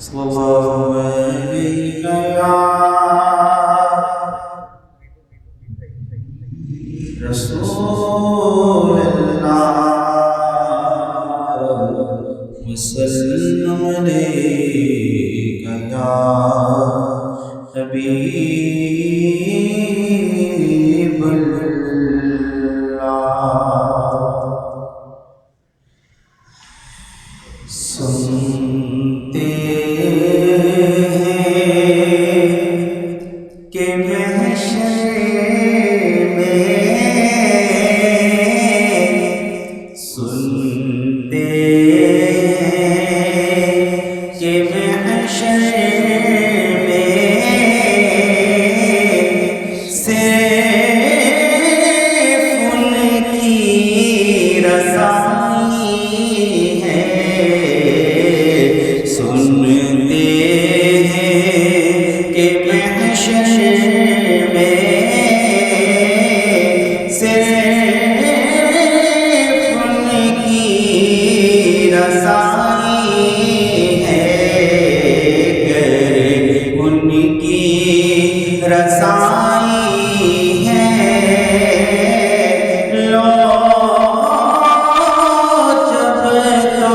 صلی اللہ علیہ رسول اللہ وسلم علیک یا حبیب اللہ۔ سنتے ہیں کہ محشر میں سنتے ہیں کہ محشر میں صرف ان کی رسائی ہے۔ سنتے ہیں کہ محشر میں صرف ان کی رسائی ہے۔ ان کی رسائی ہے۔ لو جب تو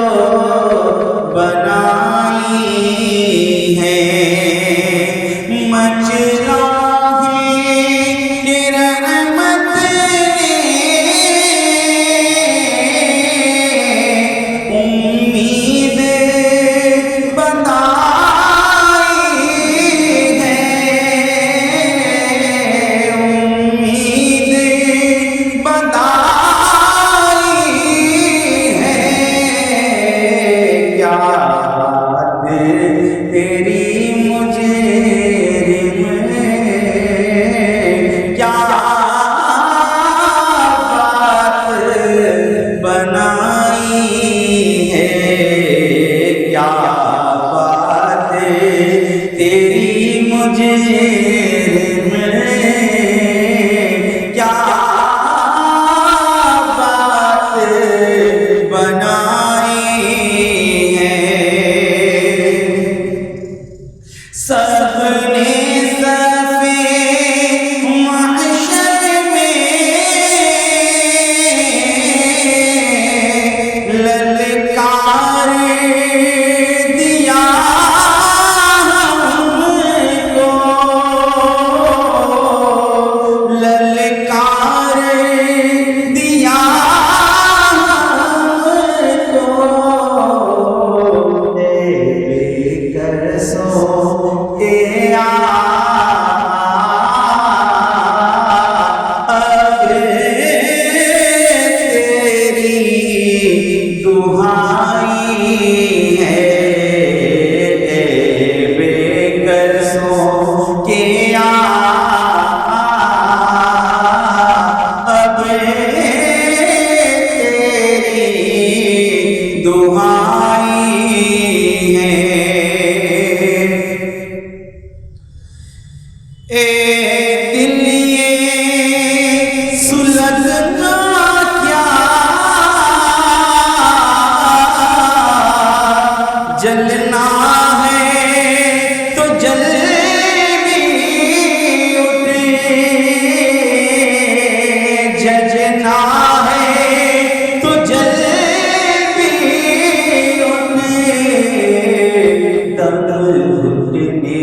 بنائی ہے مچلا ہے رحمت نے، امید بتائی ہے، امید بتائی ہے۔ کیا بات تیری مجرم، کیا بات بنائی ہے، کیا بات تیری مجرم، کیا بات بنائی ہے۔ سب نے صفِ محشر میں للکار دیا ہم کو، للکار دیا ہم کو۔ دیکھ کر سو کے اب تیری دہائی ہے، بے کر سو کے اب تیری دہائی ہے۔ اے دل یہ سلگنا کیا، جلنا ہے تو جل بھی اٹھ، ججنا ہے تو جل بھی اٹھ، دم گھٹنے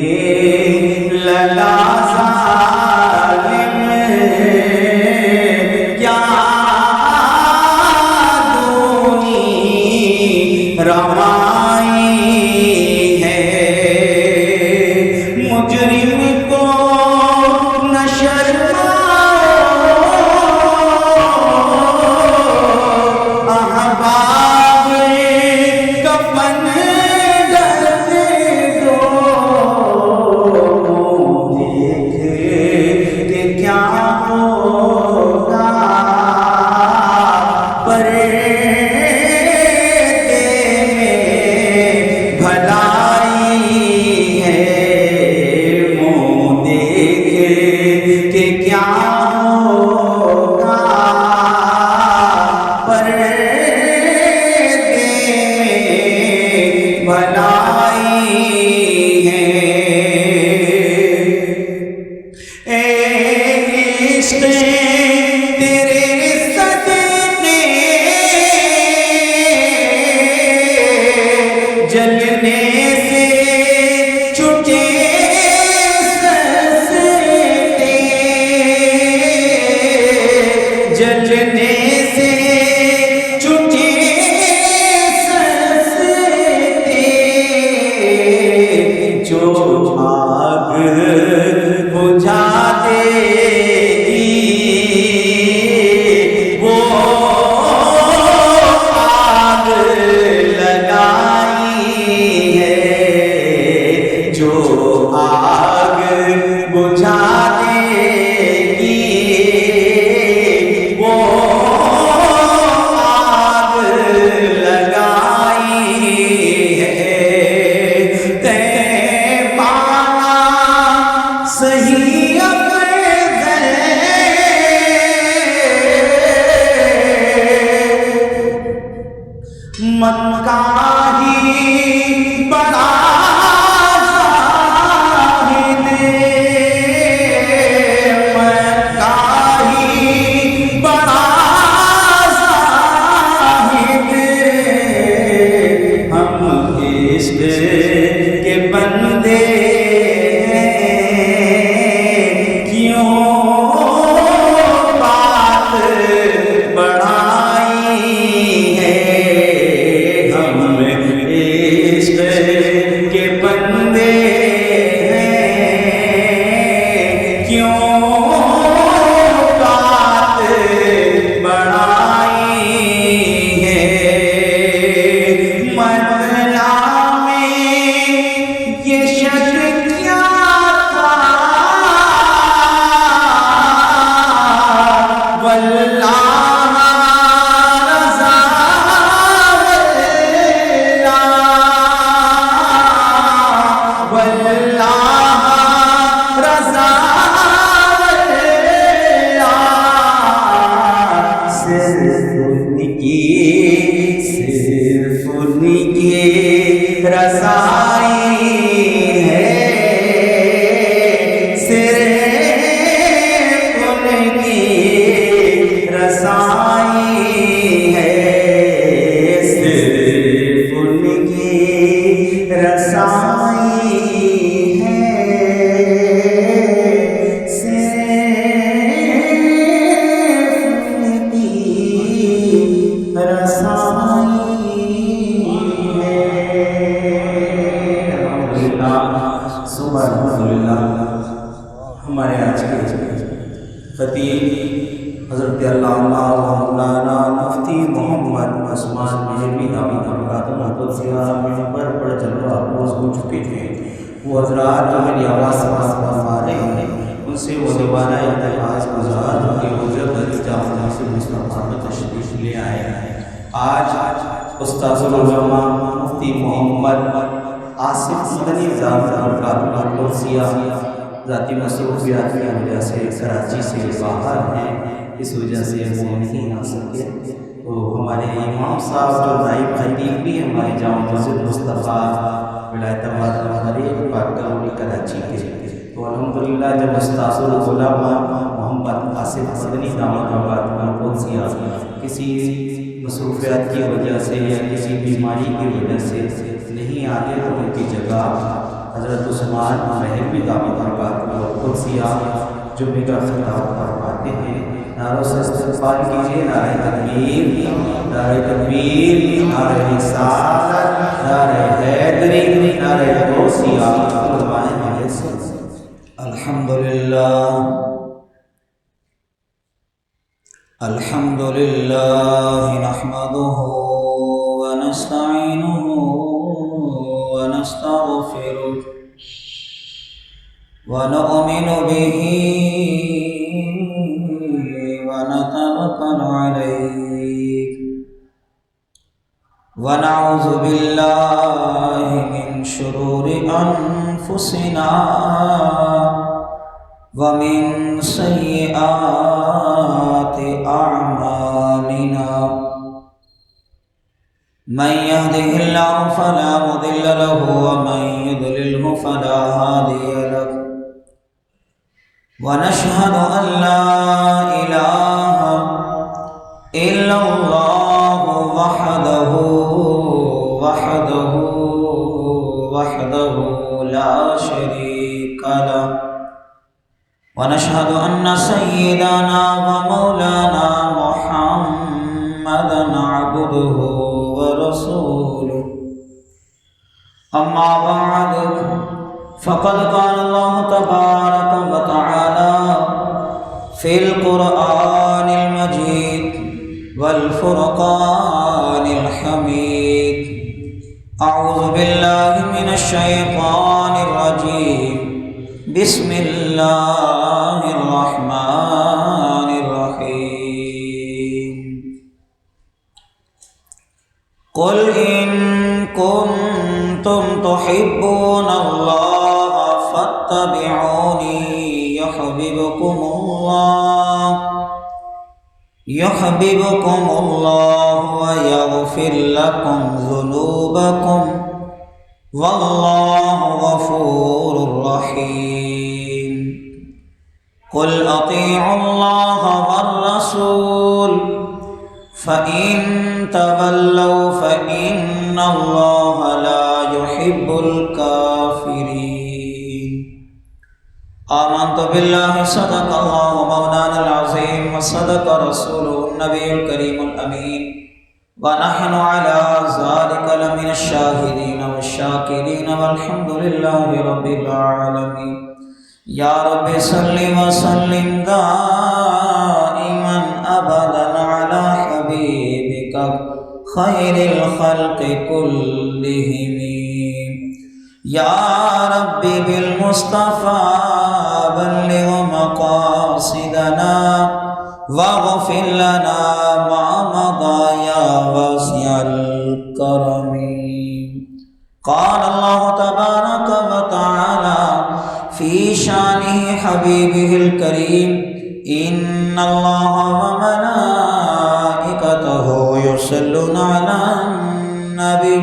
لگا ظالم، کیا دونی رمائی ہے۔ مجرم کو نہ شرماؤ، احباب کفن ڈالنے دو، جو آگ بجھا دے گی وہ آگ لگائی ہے، جو آگ بجھا دے گی وہ آگ لگائی ہے۔ صحیح من کا ہی بڑا زاہد، من کا ہی بڑا زاہد، ہم عشق کے بندے صرف ان کی رسائی ہے، صرف ان کی رسائی ہے، صرف ان کی رسائی ہے، ہمارے آج کے خطیب حضرت علامہ مولانا مفتی محمد عثمان مہروی دامت برکاتہ منبر پر جلوہ افروز ہو چکے ہیں۔ وہ حضرات جو میری آواز سماعت فرما رہے ہیں ان سے وہ دوبارہ التماس گزار ہوں کہ وہ جب جامع مسجد مصطفیٰ میں تشریف لے آئے ہیں۔ آج استاذ العلماء مفتی محمد آصف مدنی ذاتی مصروفیات کی وجہ سے کراچی سے باہر ہیں، اس وجہ سے وہ نہیں آ سکے، تو ہمارے امام صاحب جو نائب خطیب بھی ہمارے جامع مسجد مصطفیٰ ولایت آباد پاکستان کراچی کے، تو الحمدللہ جب استاذ العلماء محمد آصف مدنی دامت برکاتہ کسی مصروفیات کی وجہ سے یا کسی بیماری کی وجہ سے نہیں آتے تو ان کی جگہ حضرت عثمان مہروی دامت برکاتہ جمعے کا خطاب فرماتے ہیں۔ نعرہ سے استقبال کیجیے، نعرہ تکبیر، نعرہ تکبیر، نعرہ رسالت، نعرہ حیدری، نعرہ غوثیہ، فرمائیں ہمارے ساتھ۔ الحمدللہ الحمدللہ نحمدہ ونستعینہ ونستغفرہ ونؤمن به ونتوکل علیہ ونعوذ باللہ من شرور انفسنا ومن سیئات اعمالنا من يهده الله فلا مضل له ومن يضلله فلا هادي له ونشهد أن لا إله إلا الله وحده لا شريك له ونشهد أن سيدنا ومولانا محمدا عبده ورسوله أما بعد فقد قال الله تبارك وتعالى في القرآن المجيد والفرقان الحميد: أعوذ بالله من الشيطان الرجيم، بسم الله الرحمن الرحيم. قل إن كنتم تحبون الله فاتبعوني يحببكم الله ويغفر لكم ذنوبكم والله غفور رحيم. قل أطيعوا الله والرسول فإن تولوا فإن الله لا يحب الكافرين. آمنت بالله صدق الله مولانا العظيم وصدق رسوله النبي الكريم الأمين ونحن على ذلك لمن الشاهدين والشاكرين والحمد لله رب العالمين. يا رب صل وسلم دائما أبدا على حبيبك خير الخلق كلهم. يا رب بالمصطفى بلغ مقاصدنا واغفر لنا ما مضى يا واسع الكرم. قال الله تبارك وتعالى في شانه حبيبه الكريم: إن الله وملائكته يصلون على النبي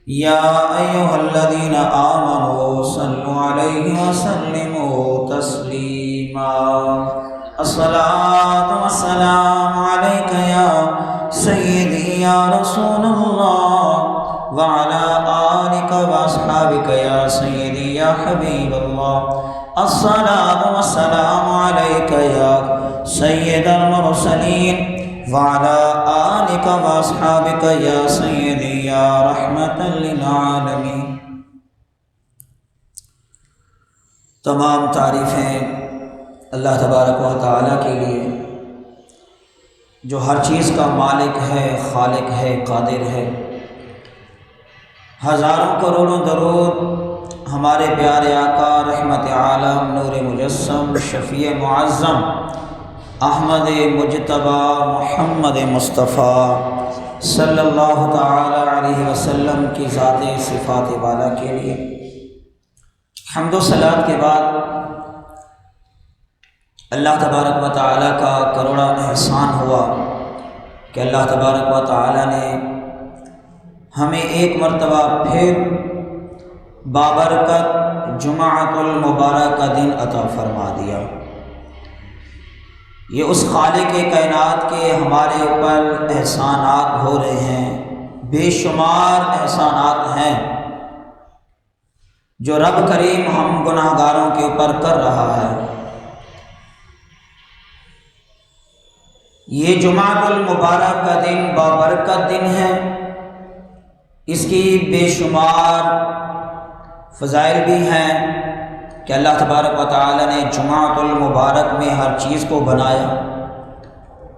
يا أيها الذين آمنوا صلوا عليه وسلموا تسليما. الصلاة والسلام عليك يا سيدي يا رسول الله وعلى آلك وأصحابك يا سيدي يا حبيب الله. الصلاة والسلام عليك يا سيد المرسلين وعلى آلك وأصحابك يا سيدي يا رحمة للعالمين. تمام تعریفیں اللہ تبارک و تعالیٰ کے لیے جو ہر چیز کا مالک ہے، خالق ہے، قادر ہے. ہزاروں کروڑوں درود ہمارے پیارے آقا رحمت عالم نور مجسم شفیع معظم احمد مجتبی محمد مصطفیٰ صلی اللہ تعالی علیہ وسلم کی ذات صفات والا کے لیے. حمد و صلات کے بعد اللہ تبارک و تعالیٰ کا کروڑا احسان ہوا کہ اللہ تبارک و تعالیٰ نے ہمیں ایک مرتبہ پھر بابرکت جمعۃ المبارک کا دن عطا فرما دیا. یہ اس خالق کائنات کے ہمارے اوپر احسانات ہو رہے ہیں، بے شمار احسانات ہیں جو رب کریم ہم گناہ گاروں کے اوپر کر رہا ہے. یہ جمعۃ المبارک کا دن بابرکت دن ہے. اس کی بے شمار فضائل بھی ہیں کہ اللہ تبارک و تعالی نے جمعۃ المبارک میں ہر چیز کو بنایا،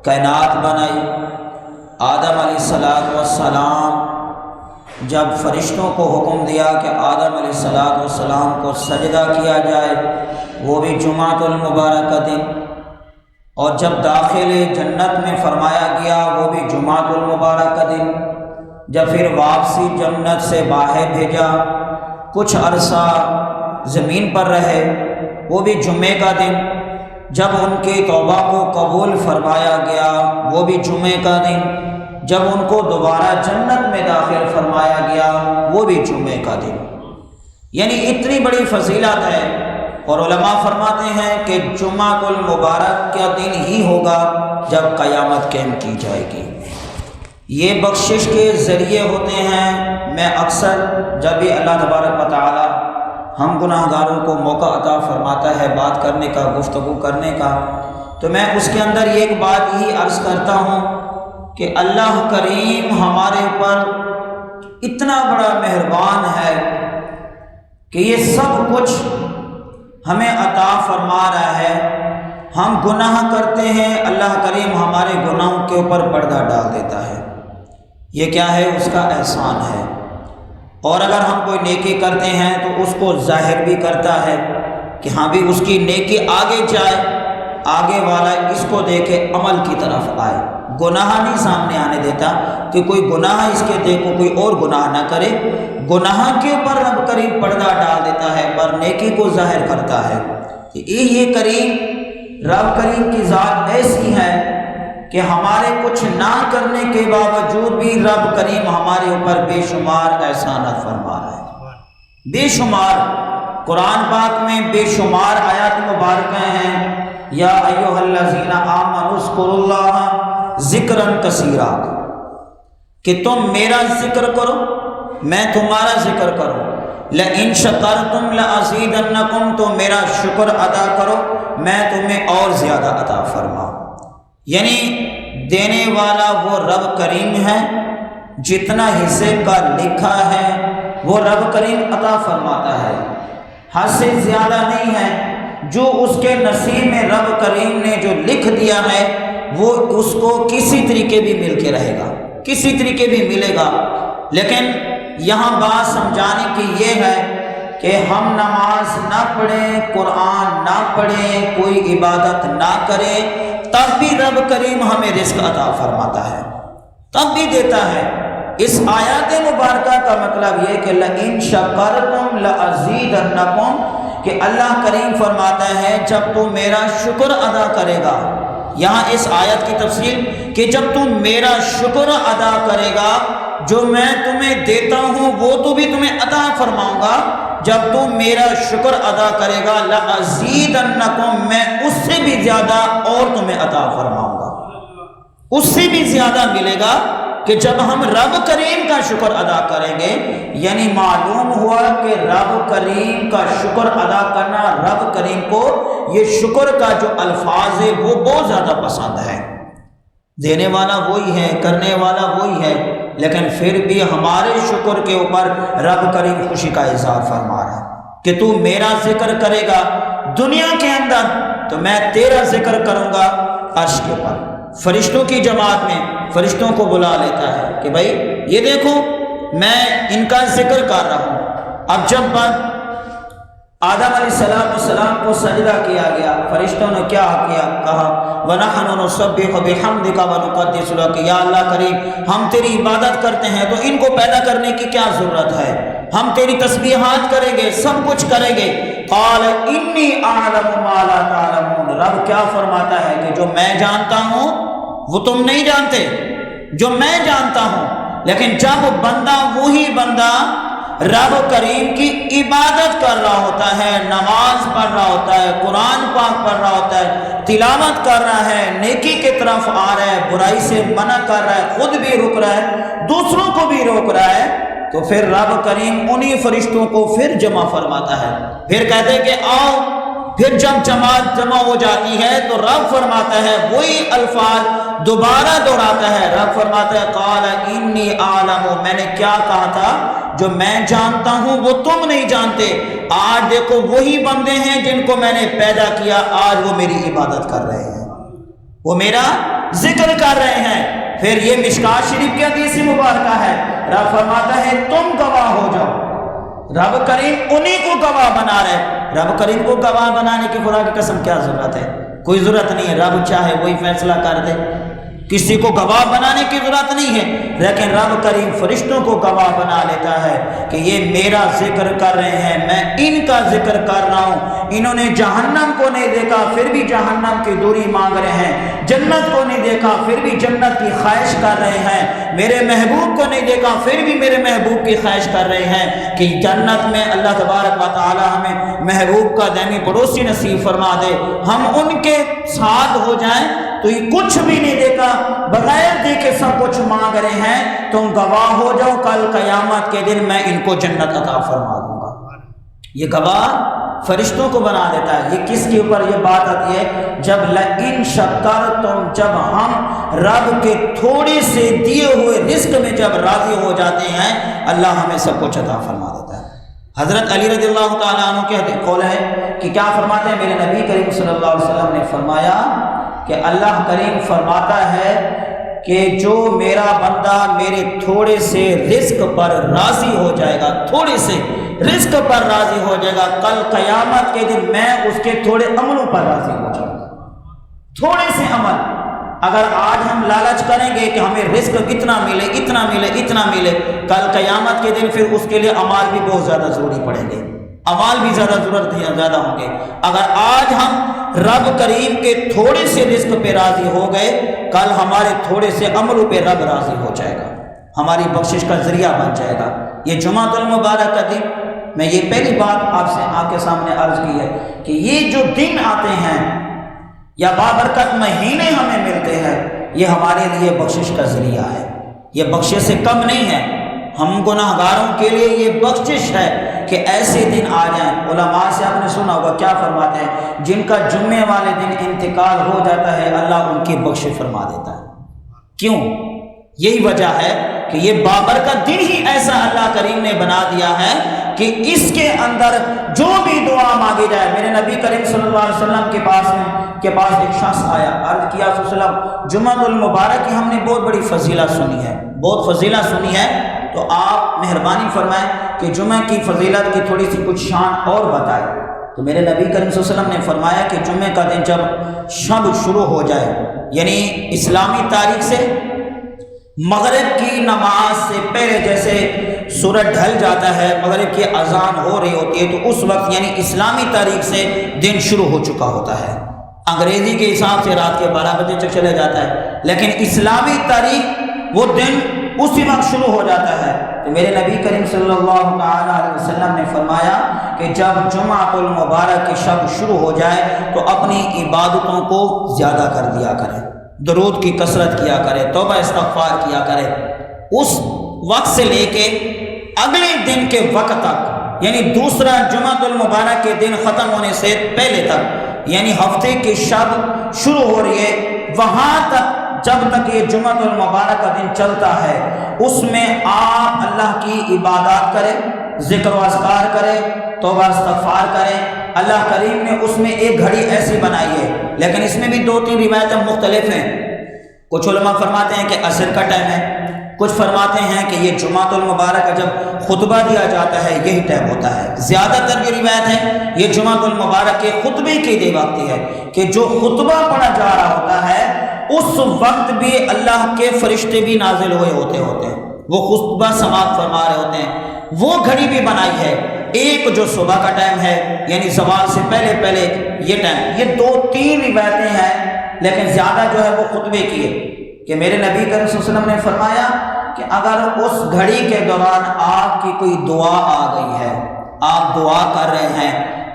کائنات بنائی. آدم علیہ السلام جب فرشتوں کو حکم دیا کہ آدم علیہ السلام کو سجدہ کیا جائے، وہ بھی جمعۃ المبارک کا دن. اور جب داخل جنت میں فرمایا گیا، وہ بھی جمعۃ المبارک کا دن. جب پھر واپسی جنت سے باہر بھیجا، کچھ عرصہ زمین پر رہے، وہ بھی جمعے کا دن. جب ان کی توبہ کو قبول فرمایا گیا، وہ بھی جمعے کا دن. جب ان کو دوبارہ جنت میں داخل فرمایا گیا، وہ بھی جمعے کا دن. یعنی اتنی بڑی فضیلت ہے. اور علماء فرماتے ہیں کہ جمعۃ المبارک کا دن ہی ہوگا جب قیامت قائم کی جائے گی. یہ بخشش کے ذریعے ہوتے ہیں. میں اکثر جب بھی اللہ تبارک و تعالی ہم گناہ گاروں کو موقع عطا فرماتا ہے بات کرنے کا، گفتگو کرنے کا، تو میں اس کے اندر ایک بات یہی عرض کرتا ہوں کہ اللہ کریم ہمارے اوپر اتنا بڑا مہربان ہے کہ یہ سب کچھ ہمیں عطا فرما رہا ہے، ہم گناہ کرتے ہیں، اللہ کریم ہمارے گناہوں کے اوپر پردہ ڈال دیتا ہے، یہ کیا ہے؟ اس کا احسان ہے۔ اور اگر ہم کوئی نیکی کرتے ہیں تو اس کو ظاہر بھی کرتا ہے کہ ہاں بھی اس کی نیکی آگے جائے، آگے والا اس کو دیکھے عمل کی طرف آئے، گناہ نہیں سامنے آنے دیتا کہ کوئی گناہ اس کے دیکھو کوئی اور گناہ نہ کرے، گناہ کے اوپر رب کریم پردہ ڈال دیتا ہے پر نیکی کو ظاہر کرتا ہے۔ یہ کریم رب کریم کی ذات ایسی ہے کہ ہمارے کچھ نہ کرنے کے باوجود بھی رب کریم ہمارے اوپر بے شمار احسانات فرما رہا ہے، بے شمار۔ قرآن پاک میں بے شمار آیات مبارکہ ہیں، یا ایھا الذین آمنوا اذکروا اللہ ذکرا کثیرا، کہ تم میرا ذکر کرو میں تمہارا ذکر کروں، لئن شکرتم لازیدنکم، تو میرا شکر ادا کرو میں تمہیں اور زیادہ عطا فرماؤں۔ یعنی دینے والا وہ رب کریم ہے، جتنا حصے کا لکھا ہے وہ رب کریم عطا فرماتا ہے، حد سے زیادہ نہیں ہے۔ جو اس کے نصیب میں رب کریم نے جو لکھ دیا ہے وہ اس کو کسی طریقے بھی مل کے رہے گا، کسی طریقے بھی ملے گا۔ لیکن یہاں بات سمجھانے کی یہ ہے کہ ہم نماز نہ پڑھیں، قرآن نہ پڑھیں، کوئی عبادت نہ کریں، تب بھی رب کریم ہمیں رزق عطا فرماتا ہے، تب بھی دیتا ہے۔ اس آیات مبارکہ کا مطلب یہ کہ لئن شکرتم لازیدنکم، کہ اللہ کریم فرماتا ہے جب تو میرا شکر ادا کرے گا۔ یہاں اس آیت کی تفصیل کہ جب تم میرا شکر ادا کرے گا، جو میں تمہیں دیتا ہوں وہ تو بھی تمہیں عطا فرماؤں گا، جب تم میرا شکر ادا کرے گا لازیدنکم، میں اس سے بھی زیادہ اور تمہیں عطا فرماؤں گا، اس سے بھی زیادہ ملے گا۔ کہ جب ہم رب کریم کا شکر ادا کریں گے، یعنی معلوم ہوا کہ رب کریم کا شکر ادا کرنا، رب کریم کو یہ شکر کا جو الفاظ ہے وہ بہت زیادہ پسند ہے۔ دینے والا وہی ہے، کرنے والا وہی ہے، لیکن پھر بھی ہمارے شکر کے اوپر رب کریم خوشی کا اظہار فرما رہا ہے کہ تو میرا ذکر کرے گا دنیا کے اندر تو میں تیرا ذکر کروں گا عرش کے اوپر۔ فرشتوں کی جماعت میں فرشتوں کو بلا لیتا ہے کہ بھائی یہ دیکھو میں ان کا ذکر کر رہا ہوں۔ اب جب آدم علیہ السلام کو سجدہ کیا گیا، فرشتوں نے کیا کیا؟ کہا وَنَحْنُ نُسَبِّحُ بِحَمْدِكَ وَنُقَدِّسُ لَكَ، یا اللہ کریم ہم تیری عبادت کرتے ہیں تو ان کو پیدا کرنے کی کیا ضرورت ہے، ہم تیری تسبیحات کریں گے، سب کچھ کریں گے۔ قال انی اعلم ما لا تعلمون، رب کیا فرماتا ہے کہ جو میں جانتا ہوں وہ تم نہیں جانتے، جو میں جانتا ہوں۔ لیکن جب بندہ وہی بندہ رب کریم کی عبادت کر رہا ہوتا ہے، نماز پڑھ رہا ہوتا ہے، قرآن پاک پڑھ رہا ہوتا ہے، تلاوت کر رہا ہے، نیکی کی طرف آ رہا ہے، برائی سے منع کر رہا ہے، خود بھی رک رہا ہے، دوسروں کو بھی روک رہا ہے، تو پھر رب کریم انہی فرشتوں کو پھر جمع فرماتا ہے، پھر کہتے ہیں کہ آؤ۔ پھر جب جماعت جمع ہو جاتی ہے تو رب فرماتا ہے وہی الفاظ دوبارہ دہراتا ہے، رب فرماتا ہے قال انی اعلم، میں نے کیا کہا تھا جو میں جانتا ہوں وہ تم نہیں جانتے۔ آج دیکھو وہی بندے ہیں جن کو میں نے پیدا کیا، آج وہ میری عبادت کر رہے ہیں، وہ میرا ذکر کر رہے ہیں۔ پھر یہ مشکات شریف کی حدیث مبارکہ ہے، رب فرماتا ہے تم گواہ ہو جاؤ۔ رب کریم انہی کو گواہ بنا رہے، رب کریم کو گواہ بنانے کی خدا کی قسم کیا ضرورت ہے؟ کوئی ضرورت نہیں ہے، رب چاہے وہی فیصلہ کر دے، کسی کو گواہ بنانے کی ضرورت نہیں ہے۔ لیکن رب کریم فرشتوں کو گواہ بنا لیتا ہے کہ یہ میرا ذکر کر رہے ہیں، میں ان کا ذکر کر رہا ہوں۔ انہوں نے جہنم کو نہیں دیکھا پھر بھی جہنم کی دوری مانگ رہے ہیں، جنت کو نہیں دیکھا پھر بھی جنت کی خواہش کر رہے ہیں، میرے محبوب کو نہیں دیکھا پھر بھی میرے محبوب کی خواہش کر رہے ہیں کہ جنت میں اللہ تبارک و تعالی ہمیں محبوب کا دائمی پڑوسی نصیب فرما دے، ہم ان کے ساتھ ہو جائیں۔ تو یہ کچھ بھی نہیں دیکھا، بغیر دیکھے سب کچھ مانگ رہے ہیں، تم گواہ ہو جاؤ، کل قیامت کے دن میں ان کو جنت عطا فرما دوں گا۔ یہ گواہ فرشتوں کو بنا دیتا ہے۔ یہ کس کے اوپر یہ بات آتی ہے؟ جب لئن شکرتم، جب ہم رب کے تھوڑے سے دیے ہوئے رزق میں جب راضی ہو جاتے ہیں، اللہ ہمیں سب کچھ عطا فرما دیتا ہے۔ حضرت علی رضی اللہ تعالیٰ عنہ کے قول ہے کہ کیا فرماتے ہیں، میرے نبی کریم صلی اللہ علیہ وسلم نے فرمایا کہ اللہ کریم فرماتا ہے کہ جو میرا بندہ میرے تھوڑے سے رزق پر راضی ہو جائے گا، تھوڑے سے رزق پر راضی ہو جائے گا، کل قیامت کے دن میں اس کے تھوڑے عملوں پر راضی ہو جاؤں گا۔ تھوڑے سے عمل، اگر آج ہم لالچ کریں گے کہ ہمیں رزق اتنا ملے اتنا ملے اتنا ملے، کل قیامت کے دن پھر اس کے لیے اعمال بھی بہت زیادہ ضروری پڑیں گے، اعمال بھی زیادہ ہوں گے۔ اگر آج ہم رب کریم کے تھوڑے سے رزق پہ راضی ہو گئے، کل ہمارے تھوڑے سے عملوں پہ رب راضی ہو جائے گا، ہماری بخشش کا ذریعہ بن جائے گا۔ یہ جمعۃ المبارک کا دن، میں یہ پہلی بات آپ سے آپ کے سامنے عرض کی ہے کہ یہ جو دن آتے ہیں یا بابرکت مہینے ہمیں ملتے ہیں، یہ ہمارے لیے بخشش کا ذریعہ ہے، یہ بخشش سے کم نہیں ہے۔ ہم گناہ گاروں کے لیے یہ بخشش ہے کہ ایسے دن آ جائیں۔ علماء سے آپ نے سنا ہوگا کیا فرماتے ہیں، جن کا جمعے والے دن انتقال ہو جاتا ہے اللہ ان کی بخشش فرما دیتا ہے۔ کیوں؟ یہی وجہ ہے کہ یہ بابرکت دن ہی ایسا اللہ کریم نے بنا دیا ہے کہ اس کے اندر جو بھی دعا مانگی جائے۔ میرے نبی کریم صلی اللہ علیہ وسلم کے پاس ایک شخص آیا، عرض کیا صلی اللہ علیہ وسلم جمعۃ المبارک کی ہم نے بہت بڑی فضیلت سنی ہے، بہت فضیلت سنی ہے، تو آپ مہربانی فرمائیں کہ جمعہ کی فضیلت کی تھوڑی سی کچھ شان اور بتائیں۔ تو میرے نبی کریم صلی اللہ علیہ وسلم نے فرمایا کہ جمعہ کا دن جب شب شروع ہو جائے، یعنی اسلامی تاریخ سے مغرب کی نماز سے پہلے، جیسے سورج ڈھل جاتا ہے، مغرب کی اذان ہو رہی ہوتی ہے، تو اس وقت یعنی اسلامی تاریخ سے دن شروع ہو چکا ہوتا ہے۔ انگریزی کے حساب سے رات کے 12 بجے تک چلے جاتا ہے، لیکن اسلامی تاریخ وہ دن اسی وقت شروع ہو جاتا ہے۔ تو میرے نبی کریم صلی اللہ تعالیٰ علیہ وسلم نے فرمایا کہ جب جمعۃ المبارک کی شب شروع ہو جائے تو اپنی عبادتوں کو زیادہ کر دیا کرے، درود کی کثرت کیا کرے، توبہ استغفار کیا کرے۔ اس وقت سے لے کے اگلے دن کے وقت تک، یعنی دوسرا جمعۃ المبارک کے دن ختم ہونے سے پہلے تک، یعنی ہفتے کی شب شروع ہو رہی ہے، وہاں تک جب تک یہ جمعۃ المبارک کا دن چلتا ہے، اس میں آپ اللہ کی عبادات کریں، ذکر و اذکار کریں، توبہ استغفار کریں۔ اللہ کریم نے اس میں ایک گھڑی ایسی بنائی ہے، لیکن اس میں بھی 2-3 روایتیں مختلف ہیں۔ کچھ علماء فرماتے ہیں کہ عصر کا ٹائم ہے، کچھ فرماتے ہیں کہ یہ جمعۃ المبارک کا جب خطبہ دیا جاتا ہے یہی ٹائم ہوتا ہے۔ زیادہ تر جو روایت ہے یہ جمعۃ المبارک کے خطبے کی دے وقت ہے کہ جو خطبہ پڑھا جا رہا ہوتا ہے اس وقت بھی اللہ کے فرشتے بھی نازل ہوئے ہوتے ہیں، وہ خطبہ سماعت فرما رہے ہوتے ہیں۔ وہ گھڑی بھی بنائی ہے، ایک جو صبح کا ٹائم ہے یعنی زوال سے پہلے یہ ٹائم، یہ 2-3 روایتیں ہیں، لیکن زیادہ جو ہے وہ خطبے کی ہے کہ میرے نبی کریم صلی اللہ علیہ وسلم نے فرمایا کہ اگر اس گھڑی کے دوران آپ کی کوئی دعا آ گئی ہے، آپ دعا کر رہے ہیں،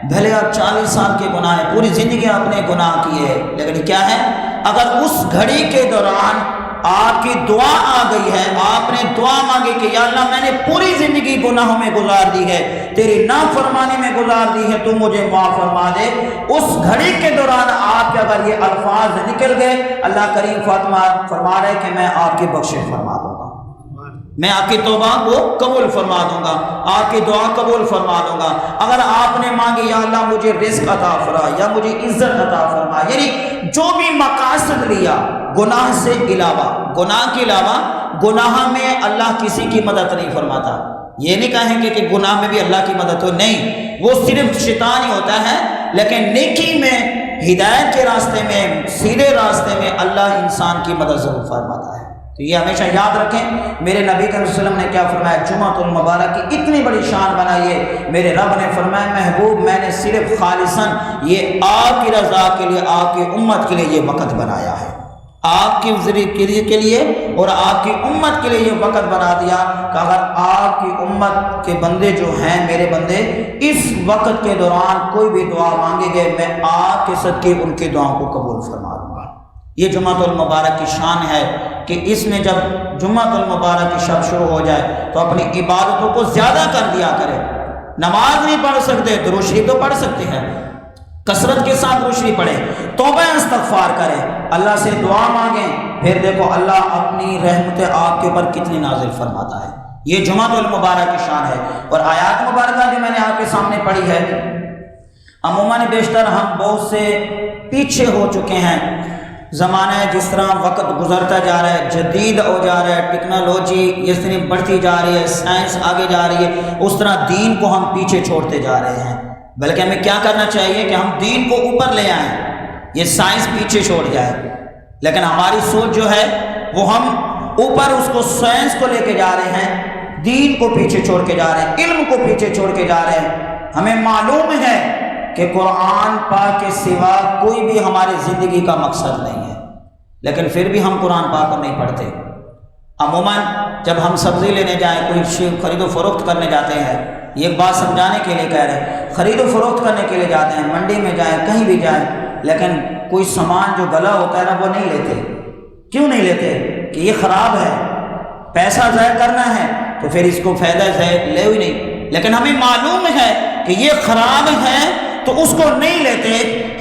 بھلے آپ 40 سال کے گناہ ہیں، پوری زندگی آپ نے گناہ کیے، لیکن کیا ہے، اگر اس گھڑی کے دوران آپ کی دعا آ گئی ہے، آپ نے دعا مانگی کہ یا اللہ میں نے پوری زندگی گناہوں میں گزار دی ہے، تیری نافرمانی میں گزار دی ہے، تو مجھے معاف فرما دے، اس گھڑی کے دوران آپ کے اگر یہ الفاظ نکل گئے، اللہ کریم فرما رہے کہ میں آپ کی بخشش فرما دوں گا، میں آپ کی توبہ کو قبول فرما دوں گا، آپ کی دعا قبول فرما دوں گا۔ اگر آپ نے مانگی یا اللہ مجھے رزق عطا فرما یا مجھے عزت عطا فرما، یعنی جو بھی مقاصد لیا گناہ سے علاوہ، گناہ کے علاوہ، گناہ میں اللہ کسی کی مدد نہیں فرماتا۔ یہ نہیں کہیں گے کہ گناہ میں بھی اللہ کی مدد ہو، نہیں، وہ صرف شیطان ہی ہوتا ہے، لیکن نیکی میں، ہدایت کے راستے میں، سیدھے راستے میں اللہ انسان کی مدد ضرور فرماتا ہے۔ تو یہ ہمیشہ یاد رکھیں، میرے نبی صلی اللہ علیہ وسلم نے کیا فرمایا، جمعۃ المبارک کی اتنی بڑی شان بنائی ہے، میرے رب نے فرمایا محبوب میں نے صرف خالصاً یہ آپ کی رضا کے لیے، آپ کی امت کے لیے یہ وقت بنایا ہے، آپ کے ذریعے کے لیے اور آپ کی امت کے لیے یہ وقت بنا دیا کہ اگر آپ کی امت کے بندے جو ہیں، میرے بندے، اس وقت کے دوران کوئی بھی دعا مانگے گے، میں آپ کے صدقے ان کی دعاؤں کو قبول فرما دوں گا۔ یہ جمعۃ المبارک کی شان ہے کہ اس میں جب جمعۃ المبارک کی شب شروع ہو جائے تو اپنی عبادتوں کو زیادہ کر دیا کرے۔ نماز نہیں پڑھ سکتے، درود شریف تو پڑھ سکتے ہیں، کثرت کے ساتھ درود شریف پڑھیں، توبہ استغفار کریں، اللہ سے دعا مانگیں، پھر دیکھو اللہ اپنی رحمت آپ کے اوپر کتنی نازل فرماتا ہے۔ یہ جمعۃ المبارک کی شان ہے۔ اور آیات مبارکہ جو میں نے آپ کے سامنے پڑھی ہے، عموماً بیشتر ہم بہت سے پیچھے ہو چکے ہیں۔ زمانہ جس طرح وقت گزرتا جا رہا ہے، جدید ہو جا رہا ہے، ٹیکنالوجی جس طرح بڑھتی جا رہی ہے، سائنس آگے جا رہی ہے، اس طرح دین کو ہم پیچھے چھوڑتے جا رہے ہیں۔ بلکہ ہمیں کیا کرنا چاہیے کہ ہم دین کو اوپر لے آئیں، یہ سائنس پیچھے چھوڑ جائے، لیکن ہماری سوچ جو ہے وہ ہم اوپر اس کو سائنس کو لے کے جا رہے ہیں، دین کو پیچھے چھوڑ کے جا رہے ہیں، علم کو پیچھے چھوڑ کے جا رہے ہیں۔ ہمیں معلوم ہے کہ قرآن پاک کے سوا کوئی بھی ہماری زندگی کا مقصد نہیں ہے، لیکن پھر بھی ہم قرآن پاک کو نہیں پڑھتے۔ عموماً جب ہم سبزی لینے جائیں، کوئی چیز خرید و فروخت کرنے جاتے ہیں، یہ ایک بات سمجھانے کے لیے کہہ رہے ہیں، خرید و فروخت کرنے کے لیے جاتے ہیں، منڈی میں جائیں، کہیں بھی جائیں، لیکن کوئی سامان جو گلا ہوتا ہے نا وہ نہیں لیتے۔ کیوں نہیں لیتے؟ کہ یہ خراب ہے، پیسہ ضائع کرنا ہے، تو پھر اس کو فائدہ لے ہی نہیں۔ لیکن ہمیں معلوم ہے کہ یہ خراب ہے تو اس کو نہیں لیتے۔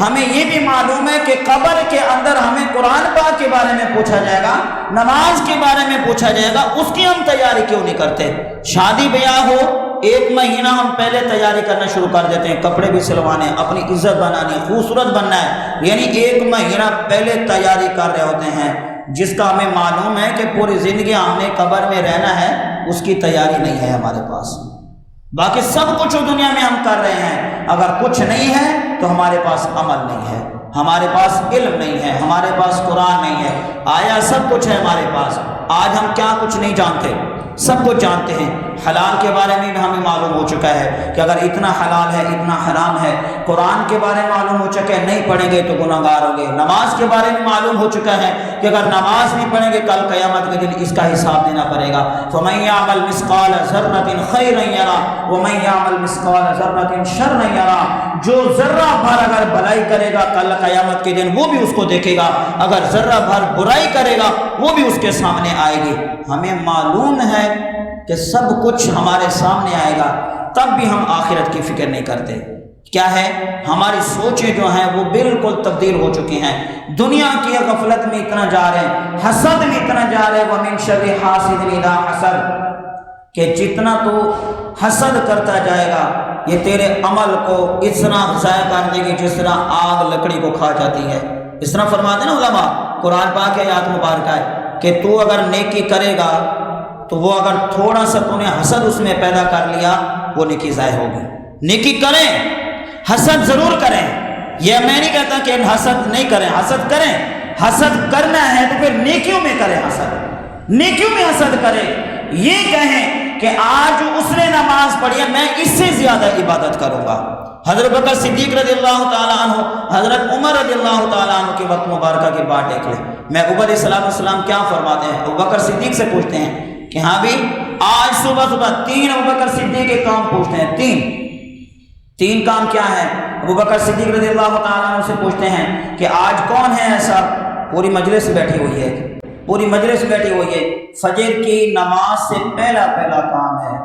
ہمیں یہ بھی معلوم ہے کہ قبر کے اندر ہمیں قرآن پاک کے بارے میں پوچھا جائے گا، نماز کے بارے میں پوچھا جائے گا، اس کی ہم تیاری کیوں نہیں کرتے؟ شادی بیاہ ہو، 1 مہینہ ہم پہلے تیاری کرنا شروع کر دیتے ہیں، کپڑے بھی سلوانے، اپنی عزت بنانی، خوبصورت بننا ہے، یعنی 1 مہینہ پہلے تیاری کر رہے ہوتے ہیں، جس کا ہمیں معلوم ہے کہ پوری زندگی ہم نے قبر میں رہنا ہے، اس کی تیاری نہیں ہے ہمارے پاس۔ باقی سب کچھ دنیا میں ہم کر رہے ہیں، اگر کچھ نہیں ہے تو ہمارے پاس عمل نہیں ہے، ہمارے پاس علم نہیں ہے، ہمارے پاس قرآن نہیں ہے۔ آیا سب کچھ ہے ہمارے پاس، آج ہم کیا کچھ نہیں جانتے؟ سب کچھ جانتے ہیں۔ حلال کے بارے میں بھی ہمیں معلوم ہو چکا ہے کہ اگر اتنا حلال ہے، اتنا حرام ہے۔ قرآن کے بارے میں معلوم ہو چکا ہے، نہیں پڑھیں گے تو گناہ گار ہوں گے۔ نماز کے بارے میں معلوم ہو چکا ہے کہ اگر نماز نہیں پڑھیں گے کل قیامت کے دن اس کا حساب دینا پڑے گا۔ فَمَن يَعْمَلْ مِثْقَالَ ذَرَّةٍ خَيْرًا يَرَهُ وَمَن يَعْمَلْ مِثْقَالَ ذَرَّةٍ شَرًّا يَرَهُ۔ جو ذرہ بھر اگر بھلائی کرے گا کل قیامت کے دن وہ بھی اس کو دیکھے گا، اگر ذرہ بھر برائی کرے گا وہ بھی اس کے سامنے آئے گی۔ ہمیں معلوم ہے کہ سب کچھ ہمارے سامنے آئے گا، تب بھی ہم آخرت کی فکر نہیں کرتے۔ کیا ہے؟ ہماری سوچیں جو ہیں وہ بالکل تبدیل ہو چکی ہیں، دنیا کی غفلت میں اتنا جا رہے ہیں، حسد میں اتنا جا رہے ہیں، وَمِن شَرِّ حَاسِدٍ إِذَا حَسَدَ، کہ جتنا تو حسد کرتا جائے گا یہ تیرے عمل کو اتنا ضائع کر دے گی جس طرح آگ لکڑی کو کھا جاتی ہے۔ اس طرح فرماتے ہیں نا علماء، قرآن پاک کی آیات مبارکہ ہے کہ تو اگر نیکی کرے گا تو وہ اگر تھوڑا سا تو نے حسد اس میں پیدا کر لیا وہ نیکی ضائع ہوگی۔ نیکی کریں، حسد ضرور کریں، یہ میں نہیں کہتا کہ حسد نہیں کریں، حسد کریں، حسد کرنا ہے تو پھر نیکیوں میں کریں، حسد نیکیوں میں حسد کریں۔ یہ کہیں کہ آج اس نے نماز پڑھی ہے میں اس سے زیادہ عبادت کروں گا۔ حضرت بکر صدیق رضی اللہ تعالیٰ عنہ، حضرت عمر رضی اللہ تعالیٰ عنہ کے وقت مبارکہ کی بات دیکھ لیں۔ محبوب علیہ السلام کیا فرماتے ہیں؟ ابوبکر صدیق سے پوچھتے ہیں کہ ہاں بھی آج صبح 3 ابوبکر صدیق کے کام پوچھتے ہیں، تین کام کیا ہے؟ ابوبکر صدیق رضی اللہ تعالیٰ عنہ سے پوچھتے ہیں کہ آج کون ہے ایسا، پوری مجلس بیٹھی ہوئی ہے، پوری مجلس بیٹھی ہوئی ہے، فجر کی نماز سے پہلا کام ہے۔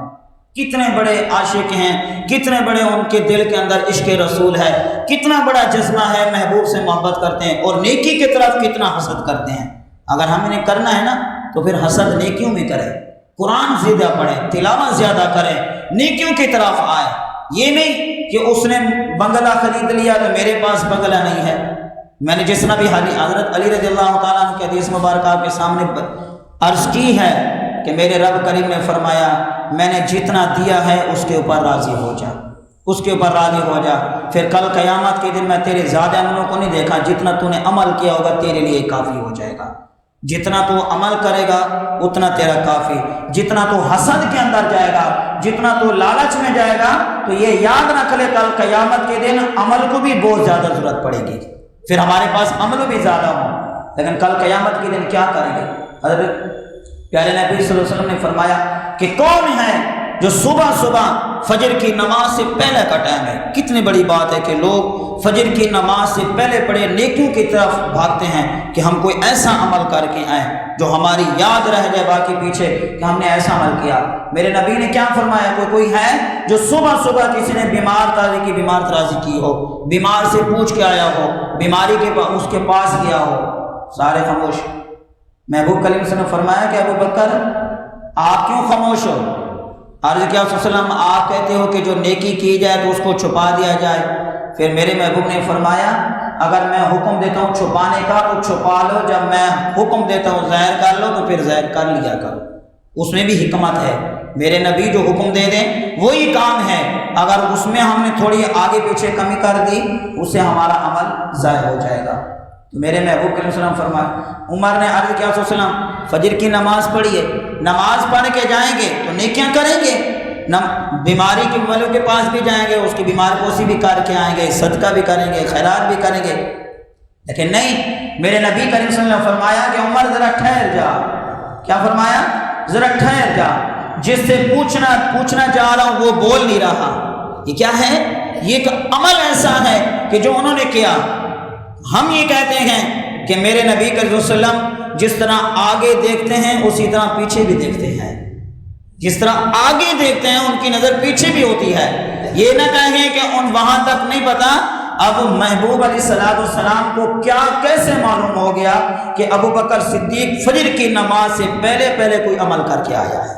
کتنے بڑے عاشق ہیں، کتنے بڑے ان کے دل کے اندر عشق رسول ہے، کتنا بڑا جذبہ ہے، محبوب سے محبت کرتے ہیں، اور نیکی کی طرف کتنا حسد کرتے ہیں۔ اگر ہم انہیں کرنا ہے نا تو پھر حسد نیکیوں میں کریں، قرآن زیادہ پڑھیں، تلاوت زیادہ کریں، نیکیوں کی طرف آئے۔ یہ نہیں کہ اس نے بنگلہ خرید لیا تو میرے پاس بنگلہ نہیں ہے۔ میں نے جس طرح بھی حضرت علی رضی اللہ تعالیٰ عنہ کی حدیث مبارکہ آپ کے سامنے عرض کی ہے کہ میرے رب کریم نے فرمایا میں نے جتنا دیا ہے اس کے اوپر راضی ہو جا، اس کے اوپر راضی ہو جا، پھر کل قیامت کے دن میں تیرے زیادہ عملوں کو نہیں دیکھا، جتنا تو نے عمل کیا ہوگا تیرے لیے کافی ہو جائے گا، جتنا تو عمل کرے گا اتنا تیرا کافی، جتنا تو حسد کے اندر جائے گا، جتنا تو لالچ میں جائے گا تو یہ یاد رکھ لے کل قیامت کے دن عمل کو بھی بہت زیادہ ضرورت پڑے گی، پھر ہمارے پاس عمل بھی زیادہ ہوں، لیکن کل قیامت کے دن کیا کریں گے؟ حضرت پیارے نبی صلی اللہ علیہ وسلم نے فرمایا کہ کون ہے جو صبح فجر کی نماز سے پہلے کا ٹائم ہے۔ کتنی بڑی بات ہے کہ لوگ فجر کی نماز سے پہلے پڑھے نیکیوں کی طرف بھاگتے ہیں کہ ہم کوئی ایسا عمل کر کے آئیں جو ہماری یاد رہ جائے باقی پیچھے کہ ہم نے ایسا عمل کیا۔ میرے نبی نے کیا فرمایا؟ کوئی ہے جو صبح کسی نے بیمار ترازی کی ہو، بیمار سے پوچھ کے آیا ہو، بیماری کے اس کے پاس گیا ہو، سارے خاموش۔ محبوب کریم صلی اللہ علیہ وسلم نے فرمایا کہ ابو بکر آپ کیوں خاموش ہو؟ عرض کیا وسلم آپ کہتے ہو کہ جو نیکی کی جائے تو اس کو چھپا دیا جائے۔ پھر میرے محبوب نے فرمایا اگر میں حکم دیتا ہوں چھپانے کا تو چھپا لو، جب میں حکم دیتا ہوں ظاہر کر لو تو پھر ظاہر کر لیا کرو، اس میں بھی حکمت ہے۔ میرے نبی جو حکم دے دیں وہی کام ہے، اگر اس میں ہم نے تھوڑی آگے پیچھے کمی کر دی اس سے ہمارا عمل ضائع ہو جائے گا۔ تو میرے محبوب کریم صلی اللہ علیہ وسلم فرمایا، عمر نے عرض کیا وسلم فجر کی نماز پڑھیے، نماز پڑھ کے جائیں گے تو نیکیاں کریں گے، بیماری کے والوں کے پاس بھی جائیں گے، اس کی بیمار پوسی بھی کر کے آئیں گے، صدقہ بھی کریں گے، خیرات بھی کریں گے، لیکن نہیں، میرے نبی کریم صلی اللہ علیہ وسلم نے فرمایا کہ عمر ذرا ٹھہر جا۔ کیا فرمایا؟ ذرا ٹھہر جا، جس سے پوچھنا چاہ رہا ہوں وہ بول نہیں رہا۔ یہ کیا ہے؟ یہ ایک عمل ایسا ہے کہ جو انہوں نے کیا۔ ہم یہ کہتے ہیں کہ میرے نبی کریم صلی اللہ علیہ وسلم جس طرح آگے دیکھتے ہیں اسی طرح پیچھے بھی دیکھتے ہیں، جس طرح آگے دیکھتے ہیں ان کی نظر پیچھے بھی ہوتی ہے۔ یہ نہ کہیں کہ ان وہاں تک نہیں پتا، اب محبوب علیہ السلام کو کیا کیسے معلوم ہو گیا کہ ابو بکر صدیق فجر کی نماز سے پہلے کوئی عمل کر کے آیا ہے۔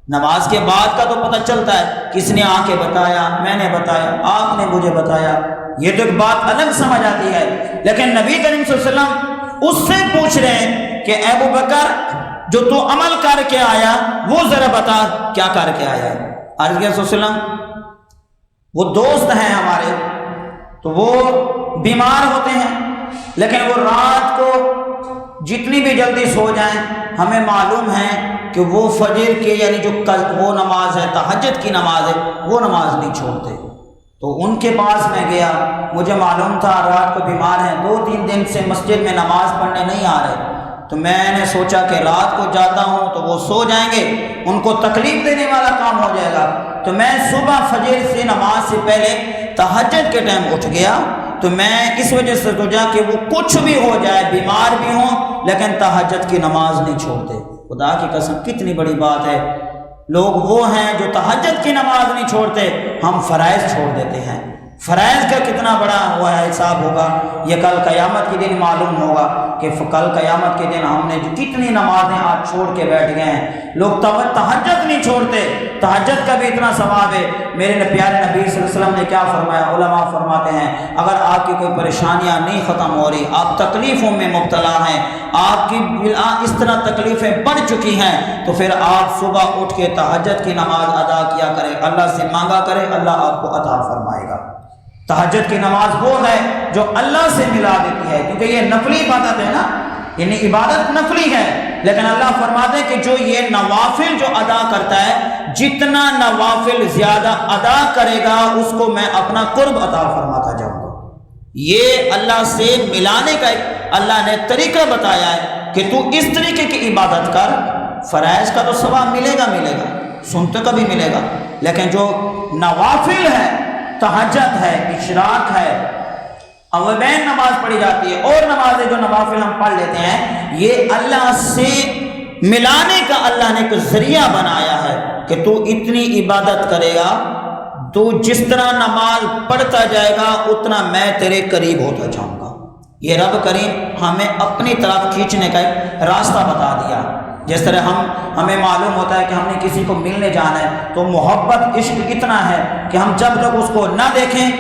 نماز کے بعد کا تو پتہ چلتا ہے، کس نے آ کے بتایا، میں نے بتایا، آپ نے مجھے بتایا، یہ تو ایک بات الگ سمجھ آتی ہے۔ لیکن نبی کریم صلی اللہ علیہ وسلم اس سے پوچھ رہے ہیں کہ ابو بکر جو تو عمل کر کے آیا وہ ذرا بتا کیا کر کے آیا ہے۔ عرض کیا صلی اللہ علیہ وسلم وہ دوست ہیں ہمارے، تو وہ بیمار ہوتے ہیں لیکن وہ رات کو جتنی بھی جلدی سو جائیں ہمیں معلوم ہے کہ وہ فجر کے یعنی جو وہ نماز ہے تہجد کی نماز ہے وہ نماز نہیں چھوڑتے۔ تو ان کے پاس میں گیا، مجھے معلوم تھا رات کو بیمار ہیں، 2-3 دن سے مسجد میں نماز پڑھنے نہیں آ رہے، تو میں نے سوچا کہ رات کو جاتا ہوں تو وہ سو جائیں گے، ان کو تکلیف دینے والا کام ہو جائے گا، تو میں صبح فجر سے نماز سے پہلے تہجد کے ٹائم اٹھ گیا۔ تو میں اس وجہ سے سوچا کہ وہ کچھ بھی ہو جائے، بیمار بھی ہوں لیکن تہجد کی نماز نہیں چھوڑتے۔ خدا کی قسم کتنی بڑی بات ہے، لوگ وہ ہیں جو تہجد کی نماز نہیں چھوڑتے، ہم فرائض چھوڑ دیتے ہیں۔ فرائض کا کتنا بڑا ہوا ہے حساب ہوگا، یہ کل قیامت کے دن معلوم ہوگا کہ کل قیامت کے دن ہم نے جو کتنی نمازیں آج چھوڑ کے بیٹھ گئے ہیں۔ لوگ تہجد نہیں چھوڑتے، تہجد کا بھی اتنا ثواب ہے۔ میرے پیارے نبی صلی اللہ علیہ وسلم نے کیا فرمایا؟ علماء فرماتے ہیں اگر آپ کی کوئی پریشانیاں نہیں ختم ہو رہی، آپ تکلیفوں میں مبتلا ہیں، آپ کی اس طرح تکلیفیں بڑھ چکی ہیں، تو پھر آپ صبح اٹھ کے تہجد کی نماز ادا کیا کریں، اللہ سے مانگا کریں، اللہ آپ کو عطا فرمائے گا۔ تہجد کی نماز وہ ہے جو اللہ سے ملا دیتی ہے، کیونکہ یہ نفلی عبادت ہے نا، یعنی عبادت نفلی ہے، لیکن اللہ فرماتے ہیں کہ جو یہ نوافل جو ادا کرتا ہے، جتنا نوافل زیادہ ادا کرے گا اس کو میں اپنا قرب عطا فرماتا جاؤں گا۔ یہ اللہ سے ملانے کا اللہ نے طریقہ بتایا ہے کہ تو اس طریقے کی عبادت کر، فرائض کا تو ثواب ملے گا، سنت کا بھی ملے گا، لیکن جو نوافل ہے، تہجد ہے، اشراق ہے، اوابین نماز پڑھی جاتی ہے، اور نمازیں جو نوافل ہم پڑھ لیتے ہیں، یہ اللہ سے ملانے کا اللہ نے ایک ذریعہ بنایا ہے کہ تو اتنی عبادت کرے گا، تو جس طرح نماز پڑھتا جائے گا اتنا میں تیرے قریب ہوتا جاؤں گا۔ یہ رب کریم ہمیں اپنی طرف کھینچنے کا ایک راستہ بتا دیا۔ جس طرح ہمیں معلوم ہوتا ہے کہ ہم نے کسی کو ملنے جانا ہے تو محبت عشق اتنا ہے کہ ہم جب تک اس کو نہ دیکھیں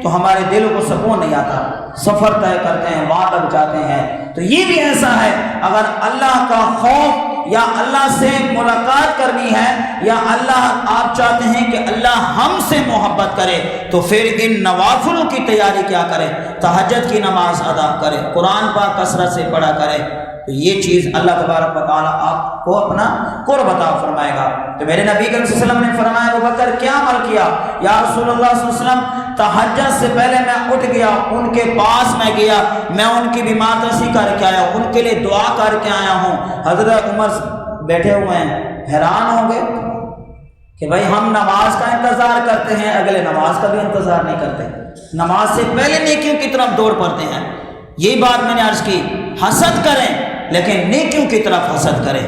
تو ہمارے دل کو سکون نہیں آتا، سفر طے کرتے ہیں، وہاں تک جاتے ہیں۔ تو یہ بھی ایسا ہے، اگر اللہ کا خوف یا اللہ سے ملاقات کرنی ہے یا اللہ آپ چاہتے ہیں کہ اللہ ہم سے محبت کرے، تو پھر ان نوافلوں کی تیاری کیا کریں؟ تہجد کی نماز ادا کریں، قرآن پاک کثرت سے پڑھا کریں، تو یہ چیز اللہ تبارک و تعالیٰ آپ کو اپنا قرب عطا فرمائے گا۔ تو میرے نبی کریم صلی اللہ علیہ وسلم نے فرمایا ابو بکر کیا عمل کیا؟ یا رسول اللہ صلی اللہ علیہ وسلم تہجد سے پہلے میں اٹھ گیا، ان کے پاس میں گیا، میں ان کی بیمار رسی کر کے آیا، ان کے لیے دعا کر کے آیا ہوں۔ حضرت عمر بیٹھے ہوئے ہیں، حیران ہوں گے کہ بھائی ہم نماز کا انتظار کرتے ہیں، اگلے نماز کا بھی انتظار نہیں کرتے، نماز سے پہلے نیکیوں کی طرف دوڑ پڑتے ہیں۔ یہی بات میں نے عرض کی، حسد کریں لیکن نیکیوں کی طرف حسد کریں،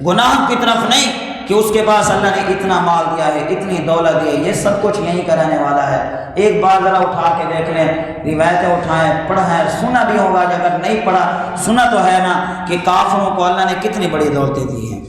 گناہ کی طرف نہیں کہ اس کے پاس اللہ نے اتنا مال دیا ہے، اتنی دولت دی ہے، یہ سب کچھ یہی کرانے والا ہے۔ ایک بار ذرا اٹھا کے دیکھ لیں، روایتیں اٹھائیں، پڑھا ہے، سنا بھی ہوگا، اگر نہیں پڑھا سنا تو ہے نا کہ کافروں کو اللہ نے کتنی بڑی دولتیں دی ہیں۔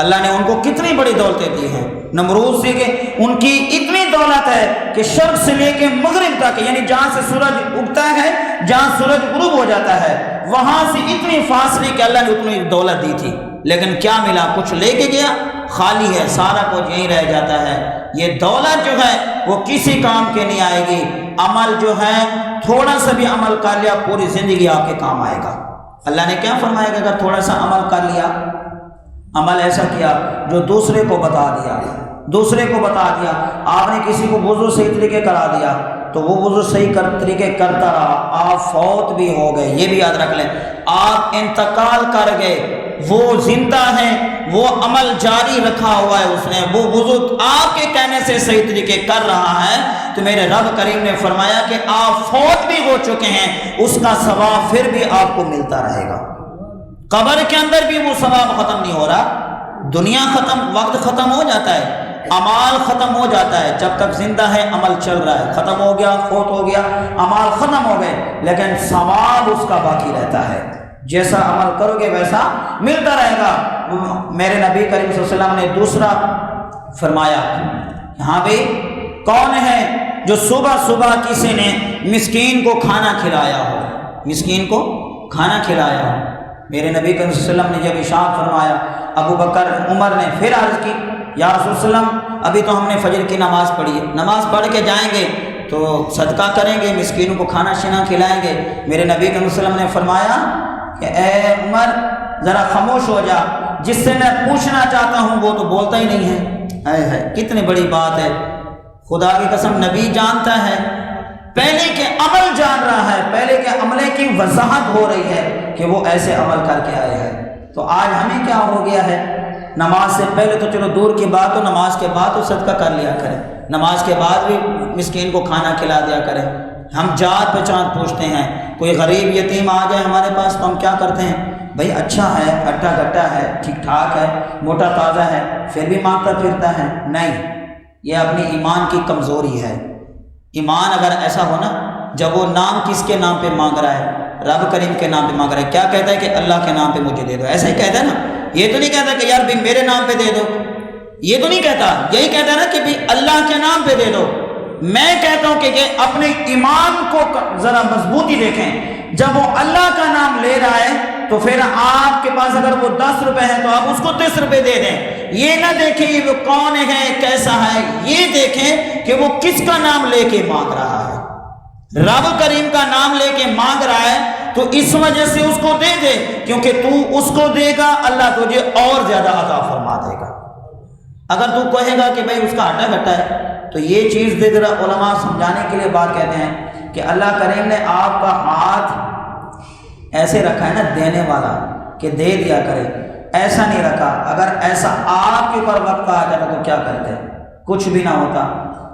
اللہ نے ان کو کتنی بڑی دولتیں دی ہیں۔ نمرود سے کہ ان کی اتنی دولت ہے کہ شرق سے لے کے مغرب تک، یعنی جہاں سے سورج اگتا ہے، جہاں سورج غروب ہو جاتا ہے، وہاں سے اتنی فاصلے کہ اللہ نے اتنی دولت دی تھی، لیکن کیا ملا؟ کچھ لے کے گیا، خالی ہے، سارا کچھ یہیں رہ جاتا ہے۔ یہ دولت جو ہے وہ کسی کام کے نہیں آئے گی۔ عمل جو ہے تھوڑا سا بھی عمل کر لیا پوری زندگی آپ کے کام آئے گا۔ اللہ نے کیا فرمایا کہ اگر تھوڑا سا عمل کر لیا، عمل ایسا کیا جو دوسرے کو بتا دیا، دوسرے کو بتا دیا، آپ نے کسی کو وضو صحیح طریقے کرا دیا تو وہ وضو صحیح طریقے کرتا رہا، آپ فوت بھی ہو گئے، یہ بھی یاد رکھ لیں، آپ انتقال کر گئے، وہ زندہ ہیں، وہ عمل جاری رکھا ہوا ہے، اس نے وہ وضو آپ کے کہنے سے صحیح طریقے کر رہا ہے، تو میرے رب کریم نے فرمایا کہ آپ فوت بھی ہو چکے ہیں، اس کا ثواب پھر بھی آپ کو ملتا رہے گا۔ قبر کے اندر بھی وہ ثواب ختم نہیں ہو رہا، دنیا ختم، وقت ختم ہو جاتا ہے، اعمال ختم ہو جاتا ہے، جب تک زندہ ہے عمل چل رہا ہے، ختم ہو گیا، فوت ہو گیا، اعمال ختم ہو گئے، لیکن ثواب اس کا باقی رہتا ہے، جیسا عمل کرو گے ویسا ملتا رہے گا۔ میرے نبی کریم صلی اللہ علیہ وسلم نے دوسرا فرمایا، ہاں بھئی کون ہے جو صبح صبح کسی نے مسکین کو کھانا کھلایا ہو، مسکین کو کھانا کھلایا ہو۔ میرے نبی کریم صلی اللہ علیہ وسلم نے جب ارشاد فرمایا، ابو بکر عمر نے پھر عرض کی، یا رسول اللہ علیہ وسلم ابھی تو ہم نے فجر کی نماز پڑھی ہے، نماز پڑھ کے جائیں گے تو صدقہ کریں گے، مسکینوں کو کھانا شینا کھلائیں گے۔ میرے نبی کریم صلی اللہ علیہ وسلم نے فرمایا کہ اے عمر ذرا خاموش ہو جا، جس سے میں پوچھنا چاہتا ہوں وہ تو بولتا ہی نہیں ہے۔ کتنی بڑی بات ہے، خدا کی قسم نبی جانتا ہے، پہلے کے عمل جان رہا ہے، پہلے کے عملے کی وضاحت ہو رہی ہے کہ وہ ایسے عمل کر کے آئے ہیں۔ تو آج ہمیں کیا ہو گیا ہے، نماز سے پہلے تو چلو دور کی بات ہو، نماز کے بعد تو صدقہ کر لیا کریں، نماز کے بعد بھی مسکین کو کھانا کھلا دیا کریں۔ ہم جات پہچان پوچھتے ہیں، کوئی غریب یتیم آ جائے ہمارے پاس تو ہم کیا کرتے ہیں، بھائی اچھا ہے، اٹھا گٹا ہے، ٹھیک ٹھاک ہے، موٹا تازہ ہے، پھر بھی مانگتا پھرتا ہے؟ نہیں، یہ اپنی ایمان کی کمزوری ہے۔ ایمان اگر ایسا ہو نا، جب وہ نام کس کے نام پہ مانگ رہا ہے، رب کریم کے نام پہ مانگ رہا ہے، کیا کہتا ہے کہ اللہ کے نام پہ مجھے دے دو، ایسا ہی کہتا ہے نا، یہ تو نہیں کہتا کہ یار بھی میرے نام پہ دے دو، یہ تو نہیں کہتا، یہی کہتا ہے نا کہ بھی اللہ کے نام پہ دے دو۔ میں کہتا ہوں کہ یہ اپنے ایمان کو ذرا مضبوطی دیکھیں، جب وہ اللہ کا نام لے رہا ہے تو پھر آپ کے پاس اگر وہ 10 روپے ہیں تو آپ اس کو 30 روپے دے دیں، یہ نہ دیکھیں یہ وہ کون ہے کیسا ہے، یہ دیکھیں کہ وہ کس کا نام لے کے مانگ رہا ہے۔ رب کریم کا نام لے کے مانگ رہا ہے تو اس وجہ سے اس کو دے دے، کیونکہ تو اس کو دے گا اللہ تجھے اور زیادہ عطا فرما دے گا۔ اگر تو کہے گا کہ بھائی اس کا ہٹا گھٹا ہے، تو یہ چیز دے ذرا علماء سمجھانے کے لیے بات کہتے ہیں کہ اللہ کریم نے آپ کا ہاتھ ایسے رکھا ہے نا دینے والا کہ دے دیا کرے، ایسا نہیں رکھا۔ اگر ایسا آپ کے اوپر وقت آ جاتا تو کیا کرتے؟ کچھ بھی نہ ہوتا۔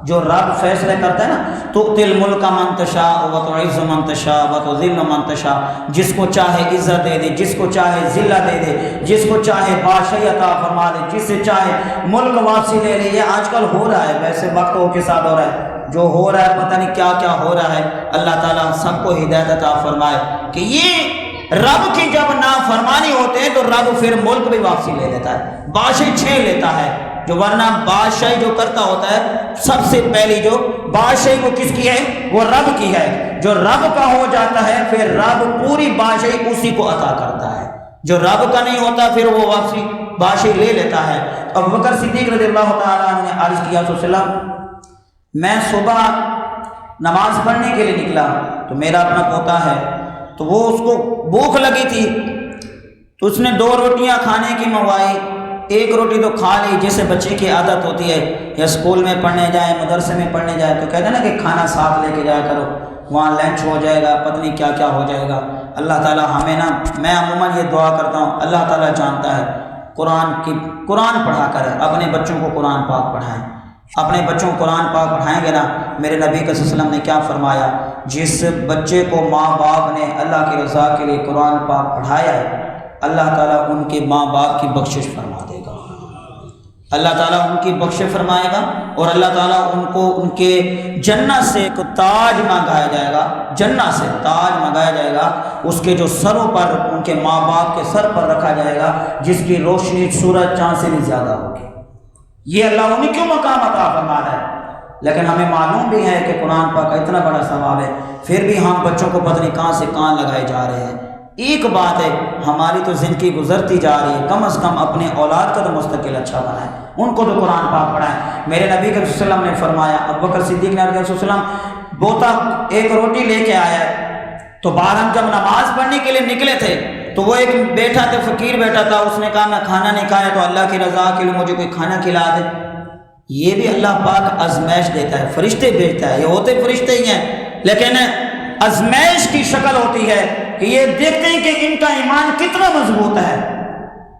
جو رب فیصلے کرتا ہے نا، تؤتی الملک من تشاء وتعز من تشاء وتذل من تشاء، جس کو چاہے عزت دے دے، جس کو چاہے ذلت دے دے، جس کو چاہے بادشاہی عطا فرما دے، جس سے چاہے ملک واپسی لے لے۔ یہ آج کل ہو رہا ہے، ویسے وقتوں کے ساتھ ہو رہا ہے، جو ہو رہا ہے پتہ نہیں کیا کیا ہو رہا ہے۔ اللہ تعالیٰ سب کو ہدایت عطا فرمائے کہ یہ رب کی جب نافرمانی ہوتے ہیں تو رب پھر ملک بھی واپسی لے لیتا ہے، بادشاہی چھین لیتا ہے، جو ورنہ بادشاہی جو کرتا ہوتا ہے سب سے پہلی جو بادشاہی وہ کس کی ہے؟ وہ رب کی ہے۔ جو رب کا ہو جاتا ہے پھر رب پوری بادشاہی اسی کو عطا کرتا ہے، جو رب کا نہیں ہوتا پھر وہ واپسی بادشاہی لے لیتا ہے۔ ابو بکر صدیق رضی اللہ تعالیٰ عنہ نے عرض کیا رسول اللہ، میں صبح نماز پڑھنے کے لیے نکلا تو میرا اپنا پوتا ہے، تو وہ اس کو بھوک لگی تھی تو اس نے 2 روٹیاں کھانے کی منگوائی، 1 روٹی تو کھا لی، جیسے بچے کی عادت ہوتی ہے، یا اسکول میں پڑھنے جائے، مدرسے میں پڑھنے جائے تو کہتے ہیں نا کہ کھانا ساتھ لے کے جایا کرو، وہاں لنچ ہو جائے گا، پتہ نہیں کیا کیا ہو جائے گا۔ اللہ تعالیٰ ہمیں نا، میں عموماً یہ دعا کرتا ہوں، اللہ تعالیٰ جانتا ہے، قرآن پڑھا کر اپنے بچوں کو قرآن پاک پڑھائیں، اپنے بچوں کو قرآن پاک پڑھائیں گے نا۔ میرے نبی صلی اللہ علیہ وسلم نے کیا فرمایا، جس بچے کو ماں باپ نے اللہ کی رضا کے لیے قرآن پاک پڑھایا ہے، اللہ تعالیٰ ان کے ماں باپ کی بخشش فرما دے گا۔ اللہ تعالیٰ ان کی بخش فرمائے گا اور اللہ تعالیٰ ان کو ان کے جنت سے ایک تاج منگایا جائے گا، جنت سے تاج منگایا جائے گا، اس کے جو سروں پر ان کے ماں باپ کے سر پر رکھا جائے گا، جس کی روشنی سورج چاند سے بھی زیادہ ہوگی۔ یہ اللہ انہیں کیوں مقام عطا فرما رہا ہے؟ لیکن ہمیں معلوم بھی ہے کہ قرآن پاک کا اتنا بڑا ثواب ہے، پھر بھی ہم بچوں کو پتہ نہیں کہاں سے کہاں لگائے جا رہے ہیں۔ ایک بات ہے، ہماری تو زندگی گزرتی جا رہی ہے، کم از کم اپنے اولاد کا تو مستقل اچھا بنائیں، ان کو تو قرآن پاک پڑھائیں۔ میرے نبی صلی اللہ علیہ وسلم نے فرمایا، ابوبکر صدیق نے علیہ السلام بوتا ایک روٹی لے کے آیا ہے، تو باہر ہم جب نماز پڑھنے کے لیے نکلے تھے تو وہ ایک بیٹھا تھا، فقیر بیٹھا تھا، اس نے کہا میں کھانا نہیں کھایا تو اللہ کی رضا کے لیے مجھے کوئی کھانا کھلا دے۔ یہ بھی اللہ پاک آزمائش دیتا ہے، فرشتے بھیجتا ہے، یہ ہوتے فرشتے ہی ہیں، لیکن آزمائش کی شکل ہوتی ہے کہ یہ دیکھتے ہیں کہ ان کا ایمان کتنا مضبوط ہے۔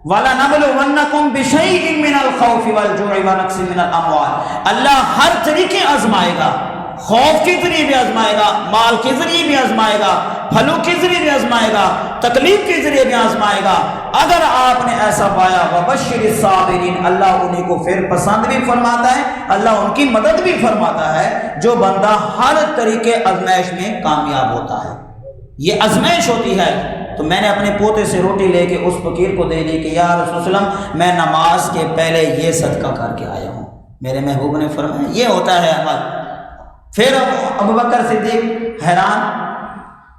وَلَنَبْلُوَنَّكُمْ بِشَيْءٍ مِّنَ الْخَوْفِ وَالْجُوعِ وَنَقْصٍ مِّنَ الْأَمْوَالِ، اللہ ہر طریقے آزمائے گا، خوف کے ذریعے بھی آزمائے گا، مال کے ذریعے بھی آزمائے گا، پھلوں کے ذریعے بھی آزمائے گا، تکلیف کے ذریعے بھی آزمائے گا۔ اگر آپ نے ایسا پایا وَبَشِّرِ الصَّابِرِينَ، اللہ انہیں کو پھر پسند بھی فرماتا ہے، اللہ ان کی مدد بھی فرماتا ہے، جو بندہ ہر طریقے آزمائش میں کامیاب ہوتا ہے۔ یہ آزمائش ہوتی ہے۔ تو میں نے اپنے پوتے سے روٹی لے کے اس فقیر کو دے دی کہ یا رسول اللہ صلی اللہ علیہ وسلم میں نماز کے پہلے یہ صدقہ کر کے آیا ہوں۔ میرے محبوب نے فرمایا یہ ہوتا ہے عمل۔ پھر ابوبکر صدیق حیران،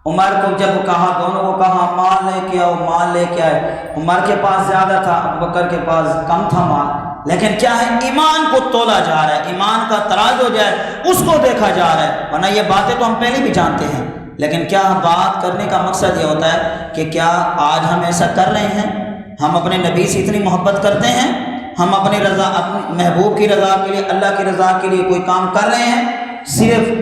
عمر کو جب کہا، دونوں کو کہا مال لے کے آؤ، مال لے کے آئے۔ عمر کے پاس زیادہ تھا، ابوبکر کے پاس کم تھا مال، لیکن کیا ہے، ایمان کو تولا جا رہا ہے، ایمان کا تراز ہو جائے اس کو دیکھا جا رہا ہے، ورنہ یہ باتیں تو ہم پہلے بھی جانتے ہیں۔ لیکن کیا بات کرنے کا مقصد یہ ہوتا ہے کہ کیا آج ہم ایسا کر رہے ہیں؟ ہم اپنے نبی سے اتنی محبت کرتے ہیں، ہم اپنی رضا، اپنے محبوب کی رضا کے لیے، اللہ کی رضا کے لیے کوئی کام کر رہے ہیں؟ صرف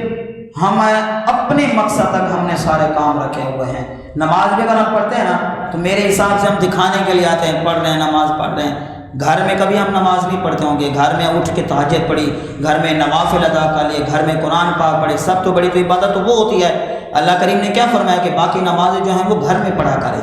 ہم اپنے مقصد تک ہم نے سارے کام رکھے ہوئے ہیں۔ نماز بھی اگر ہم پڑھتے ہیں نا تو میرے حساب سے ہم دکھانے کے لیے آتے ہیں، پڑھ رہے ہیں، نماز پڑھ رہے ہیں۔ گھر میں کبھی ہم نماز نہیں پڑھتے ہوں گے، گھر میں اٹھ کے تہجد پڑھی، گھر میں نوافل ادا کر لیے، گھر میں قرآن پاک پڑھے، سب تو بڑی تو عبادت تو وہ ہوتی ہے۔ اللہ کریم نے کیا فرمایا کہ باقی نمازیں جو ہیں وہ گھر میں پڑھا کرے،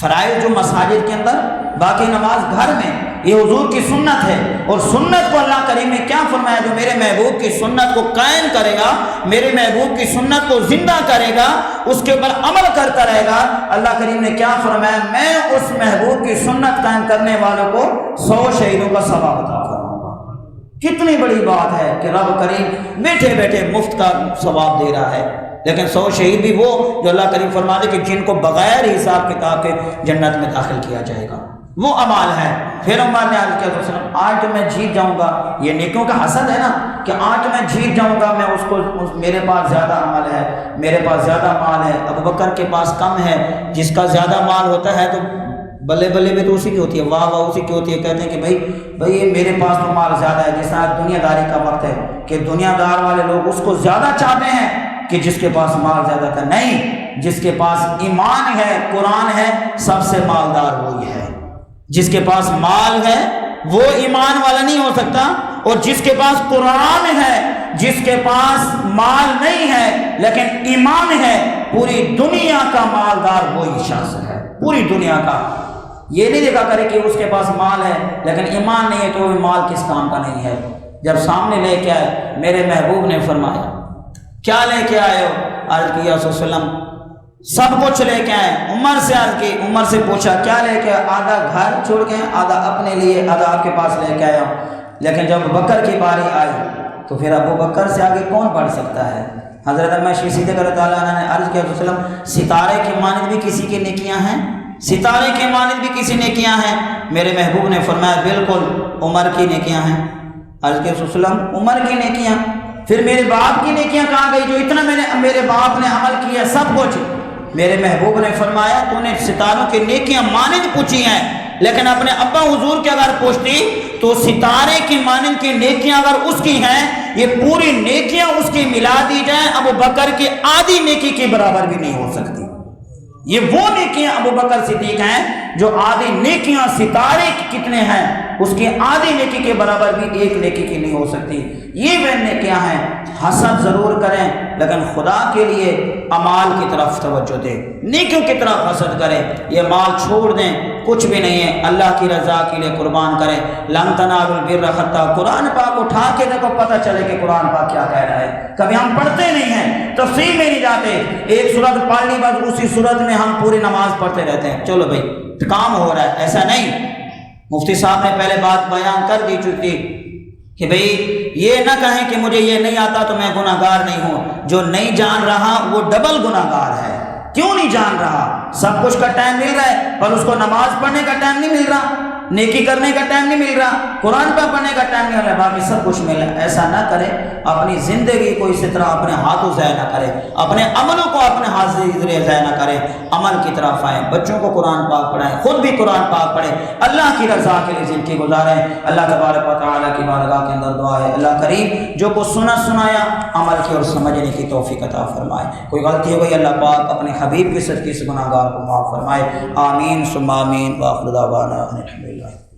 فرائض جو مساجد کے اندر، باقی نماز گھر میں، یہ حضور کی سنت ہے۔ اور سنت کو اللہ کریم نے کیا فرمایا، جو میرے محبوب کی سنت کو قائم کرے گا، میرے محبوب کی سنت کو زندہ کرے گا، اس کے اوپر عمل کرتا رہے گا، اللہ کریم نے کیا فرمایا، میں اس محبوب کی سنت قائم کرنے والوں کو 100 شہیدوں کا ثواب عطا کروں گا۔ کتنی بڑی بات ہے کہ رب کریم بیٹھے بیٹھے مفت کا ثواب دے رہا ہے۔ لیکن 100 شہید بھی وہ جو اللہ کریم فرماتے کہ جن کو بغیر حساب کتاب کے جنت میں داخل کیا جائے گا، وہ اعمال ہے۔ پھر عمر نے عرض کیا وسلم آج تو میں جیت جاؤں گا، یہ نیکیوں کا حسد ہے نا کہ آج تو میں جیت جاؤں گا، میں اس کو میرے پاس زیادہ عمل ہے، میرے پاس زیادہ مال ہے، ابوبکر کے پاس کم ہے۔ جس کا زیادہ مال ہوتا ہے تو بلے بلے بھی تو اسی کی ہوتی ہے، واہ واہ اسی کی ہوتی ہے، کہتے ہیں کہ بھائی یہ میرے پاس تو مال زیادہ ہے۔ جس طرح دنیا داری کا وقت ہے کہ دنیا دار والے لوگ اس کو زیادہ چاہتے ہیں کہ جس کے پاس مال زیادہ تھا، نہیں، جس کے پاس ایمان ہے، قرآن ہے، سب سے مالدار وہی ہے۔ جس کے پاس مال ہے وہ ایمان والا نہیں ہو سکتا، اور جس کے پاس قرآن ہے، جس کے پاس مال نہیں ہے لیکن ایمان ہے، پوری دنیا کا مالدار وہی شخص ہے، پوری دنیا کا۔ یہ نہیں دیکھا کرے کہ اس کے پاس مال ہے لیکن ایمان نہیں ہے تو وہ مال کس کام کا نہیں ہے۔ جب سامنے لے کے آئے، میرے محبوب نے فرمایا کیا لے کے آئے ہو؟ عرض کیا صلی اللہ علیہ وسلم سب کچھ لے کے آئے۔ عمر سے عرض کی، عمر سے پوچھا کیا لے کے آئے؟ آدھا گھر چھوڑ کے، آدھا اپنے لیے، آدھا آپ کے پاس لے کے آیا ہوں۔ لیکن جب بکر کی باری آئی تو پھر ابو بکر سے آگے کون بڑھ سکتا ہے؟ حضرت عمر صدیق رضی اللہ عنہ نے عرض کیا صلی اللہ علیہ وسلم ستارے کی مانند بھی کسی کی نیکیاں ہیں؟ ستارے کی مانند بھی کسی نیکیاں ہیں؟ میرے محبوب نے فرمایا بالکل، عمر کی نیکیاں ہیں۔ عرض کیا صلی اللہ علیہ وسلم عمر کی نیکیاں؟ پھر میرے باپ کی نیکیاں کہاں گئی جو اتنا میرے باپ نے عمل کیا سب کچھ؟ میرے محبوب نے فرمایا تو نے ستاروں کی نیکیاں مانند پوچھی ہیں، لیکن اپنے ابا حضور کے اگر پوچھتی تو ستارے کی مانند کی نیکیاں اگر اس کی ہیں، یہ پوری نیکیاں اس کی ملا دی جائیں ابو بکر کی آدھی نیکی کے برابر بھی نہیں ہو سکتی۔ یہ وہ نیکیاں ابو بکر صدیق ہیں جو آدھی نیکیاں ستارے کتنے ہیں اس کی آدھی نیکی کے برابر بھی ایک نیکی کی نہیں ہو سکتی۔ یہ وہ نیکیاں ہیں۔ حسد ضرور کریں لیکن خدا کے لیے اعمال کی طرف توجہ دیں، نیکیوں کی طرف حسد کریں، یہ مال چھوڑ دیں، کچھ بھی نہیں ہے، اللہ کی رضا کے لیے قربان کریں۔ لن تنالوا البر حتی، قرآن پاک اٹھا کے دیکھو، پتہ چلے کہ قرآن پاک کیا کہہ رہا ہے۔ کبھی ہم پڑھتے نہیں ہیں، تفصیل میں نہیں جاتے، ایک سورت پڑھ لی بس اسی سورت میں ہم پوری نماز پڑھتے رہتے ہیں، چلو بھائی کام ہو رہا ہے، ایسا نہیں۔ مفتی صاحب نے پہلے بات بیان کر دی چکی کہ بھئی یہ نہ کہیں کہ مجھے یہ نہیں آتا تو میں گناہ گار نہیں ہوں۔ جو نہیں جان رہا وہ ڈبل گناہ گار ہے۔ کیوں نہیں جان رہا؟ سب کچھ کا ٹائم مل رہا ہے پر اس کو نماز پڑھنے کا ٹائم نہیں مل رہا، نیکی کرنے کا ٹائم نہیں مل رہا، قرآن پاک پڑھنے کا ٹائم نہیں مل رہا، باقی سب کچھ مل رہا ہے۔ ایسا نہ کرے، اپنی زندگی کو اسی طرح اپنے ہاتھوں ضائع نہ کرے، اپنے عملوں کو اپنے ہاتھ سے ضائع نہ کرے، عمل کی طرف آئیں، بچوں کو قرآن پاک پڑھائیں، خود بھی قرآن پاک پڑھیں، اللہ کی رضا کے لیے زندگی گزاریں۔ اللہ تبارک و تعالیٰ کی بارگاہ کے اندر دعا ہے، اللہ کریم جو کو سنایا عمل کی اور سمجھنے کی توفیق عطا فرمائے۔ کوئی غلطی ہو گئی اللہ پاک اپنے حبیب کے صدقے سے گناہ گار کو معاف فرمائے، آمین ثم آمین، وآخر دعوانا ان الحمد للہ۔